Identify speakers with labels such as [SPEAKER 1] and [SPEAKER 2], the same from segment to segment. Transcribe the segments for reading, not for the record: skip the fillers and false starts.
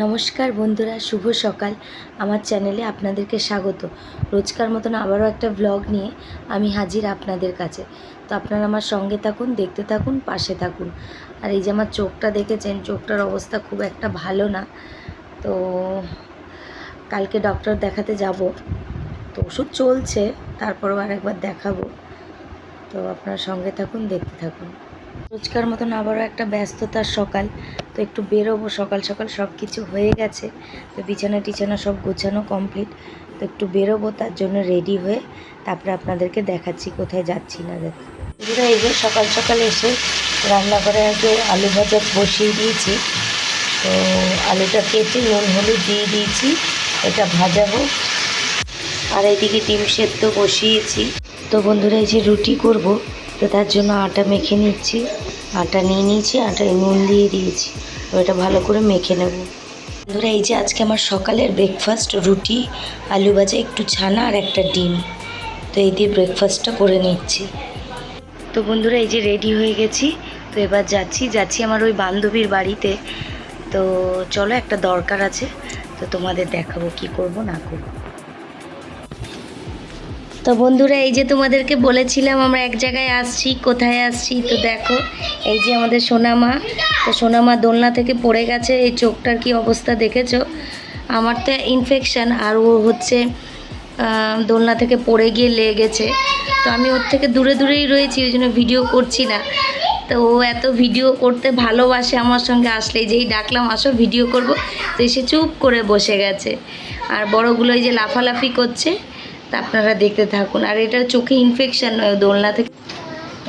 [SPEAKER 1] নমস্কার বন্ধুরা, শুভ সকাল। আমার চ্যানেলে আপনাদেরকে স্বাগত। রোজকার মতন আবারও একটা ব্লগ নিয়ে আমি হাজির আপনাদের কাছে। তো আপনারা আমার সঙ্গে থাকুন, দেখতে থাকুন, পাশে থাকুন। আর এই যে আমার চোখটা দেখেছেন, চোখটার অবস্থা খুব একটা ভালো না। তো কালকে ডক্টর দেখাতে যাব। তো ওষুধ চলছে, তারপরেও আরেকবার দেখাবো। তো আপনার সঙ্গে থাকুন, দেখতে থাকুন। রোজকার মতন আবারও একটা ব্যস্ততার সকাল। তো একটু বেরোবো, সকাল সকাল সব কিছু হয়ে গেছে। তো বিছানা টিছানা সব গোছানো কমপ্লিট। তো একটু বেরোবো, তার জন্য রেডি হয়ে তারপরে আপনাদেরকে দেখাচ্ছি কোথায় যাচ্ছি না। দেখো বন্ধুরা, এই যে সকাল সকাল এসে রান্নাঘরে আগে আলু ভাজা বসিয়ে দিয়েছি। তো আলুটা কেটে নুন হলুদ দিয়ে দিয়েছি, এটা ভাজা হোক। আর এইদিকে ডিম সেদ্ধ বসিয়েছি। তো বন্ধুরা, এই যে রুটি করব, তো তার জন্য আটা মেখে নিচ্ছি। আটা নিয়ে নিয়েছি, আটায় নুন দিয়ে দিয়েছি। তো এটা ভালো করে মেখে নেব। বন্ধুরা, এই যে আজকে আমার সকালের ব্রেকফাস্ট রুটি, আলু ভাজা, একটু ছানা আর একটা ডিম। তো এই দিয়ে ব্রেকফাস্টটা করে নিচ্ছি। তো বন্ধুরা, এই যে রেডি হয়ে গেছি। তো এবার যাচ্ছি আমার ওই বান্ধবীর বাড়িতে। তো চলো, একটা দরকার আছে। তো তোমাদের দেখাবো কি করব না করব। তো বন্ধুরা, এই যে তোমাদেরকে বলেছিলাম আমরা এক জায়গায় আসছি। কোথায় আসছি তো দেখো, এই যে আমাদের সোনামা। তো সোনামা দোলনা থেকে পড়ে গেছে। এই চোখটার কি অবস্থা দেখেছো? আমার তো ইনফেকশান, আর ও হচ্ছে দোলনা থেকে পড়ে গিয়ে লেগেছে। তো আমি ওর থেকে দূরে দূরেই রয়েছি, ওই জন্য ভিডিও করছি না। তো ও এত ভিডিও করতে ভালোবাসে, আমার সঙ্গে আসলে যেই ডাকলাম আসো ভিডিও করব, তো এসে চুপ করে বসে গেছে। আর বড়গুলো এই যে লাফালাফি করছে, তা আপনারা দেখতে থাকুন। আর এটা চোখে ইনফেকশান নয়, দোলনা থেকে।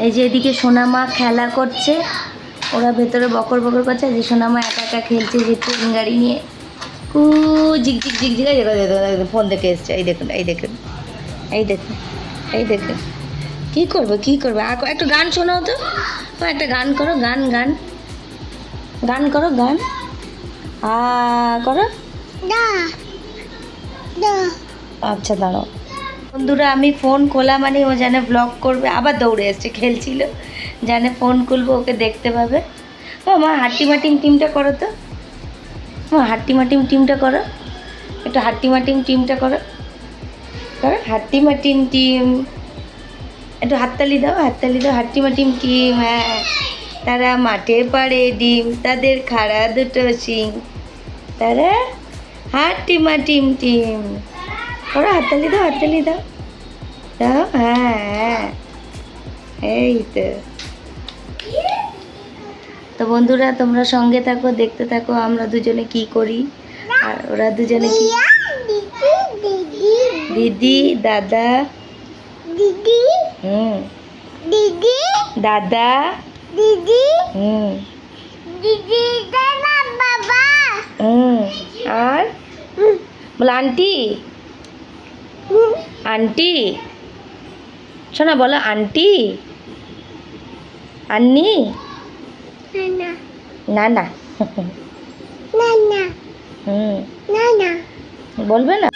[SPEAKER 1] এই যে এদিকে সোনামা খেলা করছে, ওরা ভেতরে বকর বকর করছে। যে সোনামা একা একা খেলছে যে ট্রেন গাড়ি নিয়ে। কু ঝিকঝিক ঝিকঝিক, এই দেখুন ফোন দেখে এসছে। এই দেখুন, এই দেখুন, এই দেখুন, এই দেখুন। কী করবে কী করবে? একটু গান শোনাও তো। একটা গান করো, গান গান গান করো, গান করো। আচ্ছা, দাঁড়াও। বন্ধুরা, আমি ফোন খোলা মানে ও জানে ব্লগ করবে, আবার দৌড়ে এসছে। খেলছিল, জানে ফোন খুলবো, ওকে দেখতে পাবে। ও মা, হাট্টিমাটিম টিমটা করো তো। হাট্টিমাটিম টিমটা করো, একটু হাট্টিমাটিম টিমটা করো, করো হাট্টিমাটিম টিম। একটু হাততালি দাও, হাততালি দাও। হাট্টিমাটিম টিম, হ্যাঁ। তারা মাঠে পাড়ে ডিম, তাদের খাড়া দুটো শিং, তারা হাট্টিমাটিম টিম। করো, হাততালি দাও, হাততালি দাও, দাও। হ্যাঁ হ্যাঁ, এই তো। তো বন্ধুরা, তোমরা সঙ্গে থাকো, দেখতে থাকো আমরা দুজনে কি করি। আর ওরা দুজনে কি, দিদি দাদা, দিদি দিদি দাদা, দিদি দিদি দাদা, বাবা। আর বলো আন্টি, আন্টি। শোনা, বলো আন্টি, আন্নি, না না, বলবে না।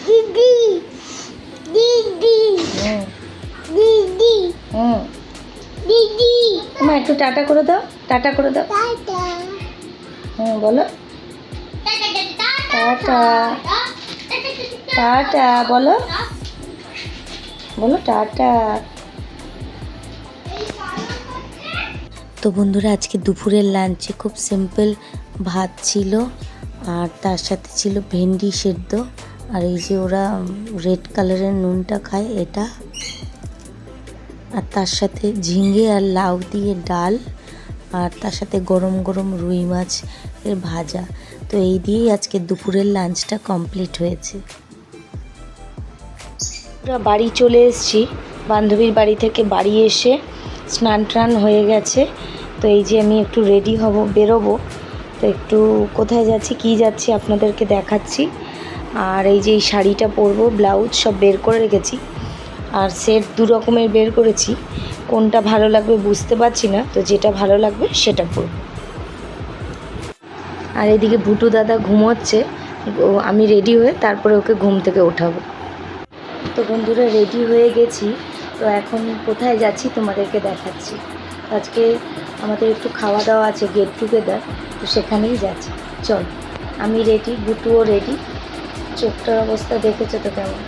[SPEAKER 1] দিদি দিদি দিদি দিদি। মা একটু টাটা করে দাও, টাটা করে দাও। বলো টাটা, টাটা বলো, বলো টাটা। তো বন্ধুরা, আজকে দুপুরের লাঞ্চে খুব সিম্পল ভাত ছিল, আর তার সাথে ছিল ভেন্ডি সেদ্ধ। আর এই যে ওরা রেড কালারের নুনটা খায়, এটা। আর তার সাথে ঝিঙে আর লাউ দিয়ে ডাল, আর তার সাথে গরম গরম রুই মাছ এর ভাজা। তো এই দিয়েই আজকে দুপুরের লাঞ্চটা কমপ্লিট হয়েছে। বাড়ি চলে এসেছি, বান্ধবীর বাড়ি থেকে বাড়ি এসে স্নান টান হয়ে গেছে। তো এই যে আমি একটু রেডি হব, বেরোবো। তো একটু কোথায় যাচ্ছি কী যাচ্ছি আপনাদেরকে দেখাচ্ছি। আর এই যে এই শাড়িটা পরবো, ব্লাউজ সব বের করে রেখেছি। আর সেট দু রকমের বের করেছি, কোনটা ভালো লাগবে বুঝতে পারছি না। তো যেটা ভালো লাগবে সেটা পরব। আর এদিকে বুটু দাদা ঘুমোচ্ছে, আমি রেডি হয়ে তারপরে ওকে ঘুম থেকে ওঠাবো। তো বন্ধুরা, রেডি হয়ে গেছি। তো এখন কোথায় যাচ্ছি তোমাদেরকে দেখাচ্ছি। আজকে আমাদের একটু খাওয়া দাওয়া আছে, গেট টুগেদার। তো সেখানেই যাচ্ছি। চল, আমি রেডি, বুটুও রেডি। চোখটার অবস্থা দেখেছো তো কেমন।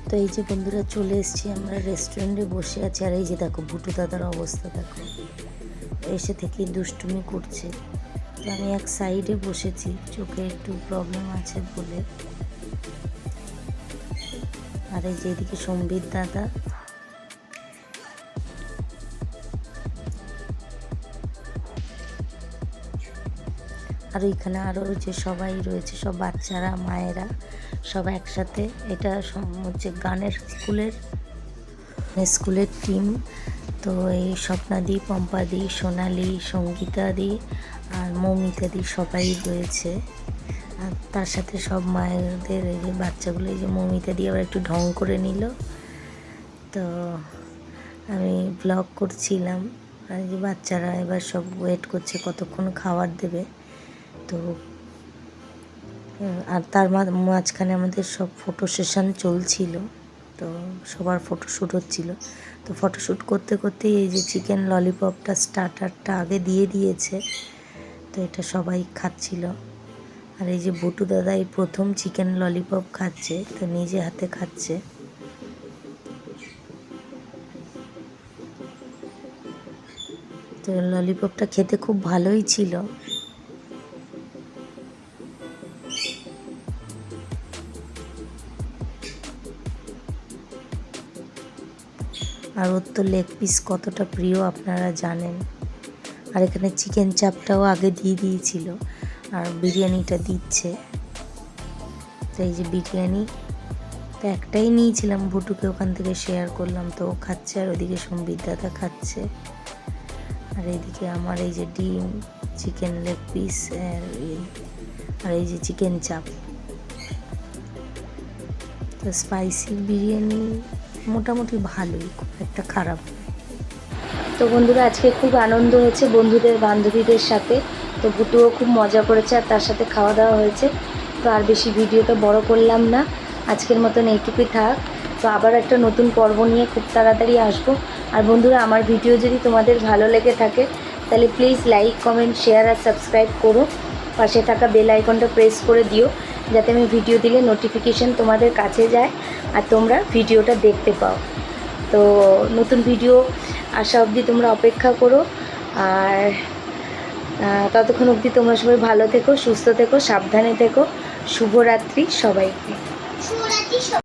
[SPEAKER 1] তো এই যে বন্ধুরা চলে এসেছি, আমরা রেস্টুরেন্টে বসে আছি। আর এই যে দেখো বুটু দাদার অবস্থা দেখো, এসে থেকেই দুষ্টুমি করছে। তো আমি এক সাইডে বসেছি, চোখে একটু প্রবলেম আছে বলে। আর এই যে এদিকে সম্বিত দাদা, আর ওইখানে আরও যে সবাই রয়েছে, সব বাচ্চারা, মায়েরা, সব একসাথে। এটা হচ্ছে গানের স্কুলের টিম। তো এই স্বপ্নাদি, পম্পাদি, সোনালি, সঙ্গীতাদি আর মৌমিতাদি সবাই রয়েছে। আর তার সাথে সব মায়েদের, এই যে বাচ্চাগুলো, এই যে মৌমিতাদি আবার একটু ঢং করে নিল। তো আমি ব্লগ করছিলাম, আর যে বাচ্চারা এবার সব ওয়েট করছে কতক্ষণ খাবার দেবে। তো আর তার মাঝখানে আমাদের সব ফটো সেশন চলছিল, তো সবার ফটোশ্যুট হচ্ছিল। তো ফটোশ্যুট করতে করতে এই যে চিকেন ললিপপটা, স্টার্টারটা আগে দিয়ে দিয়েছে। তো এটা সবাই খাচ্ছিল। আর এই যে বুটু দাদা এই প্রথম চিকেন ললিপপ খাচ্ছে, তো নিজে হাতে খাচ্ছে। তো ললিপপটা খেতে খুব ভালোই ছিল। আর ওর তো লেগ পিস কতটা প্রিয় আপনারা জানেন। আর এখানে চিকেন চাপটাও আগে দিয়ে দিয়েছিল, আর বিরিয়ানিটা দিচ্ছে। তো এই যে বিরিয়ানি তো একটাই নিয়েছিলাম, বুটুকে ওখান থেকে শেয়ার করলাম, তো ও খাচ্ছে। আর ওদিকে সম্বিত দাদা খাচ্ছে। আর এইদিকে আমার এই যে ডিম, চিকেন লেগ পিস, আর এই যে চিকেন চাপ। তো স্পাইসি বিরিয়ানি মোটামুটি ভালোই, খুব একটা খারাপ। তো বন্ধুরা আজকে খুব আনন্দ হয়েছে বন্ধুদের বান্ধবীদের সাথে। তো বুটুও খুব মজা করেছে, আর তার সাথে খাওয়া দাওয়া হয়েছে। তো আর বেশি ভিডিওটা বড় করলাম না, আজকের মতন এইটুকুই থাক। তো আবার একটা নতুন পর্ব নিয়ে খুব তাড়াতাড়ি আসবো। আর বন্ধুরা আমার ভিডিও যদি তোমাদের ভালো লেগে থাকে তাহলে প্লিজ লাইক, কমেন্ট, শেয়ার আর সাবস্ক্রাইব করো। পাশে থাকা বেল আইকনটা প্রেস করে দিও, যাতে আমি ভিডিও দিলে নোটিফিকেশান তোমাদের কাছে যায় আর তোমরা ভিডিওটা দেখতে পাও। তো নতুন ভিডিও আসা অবধি তোমরা অপেক্ষা করো। আর ততক্ষণ অবধি তোমরা সবাই ভালো থেকো, সুস্থ থেকো, সাবধানে থেকো। শুভরাত্রি সবাইকে।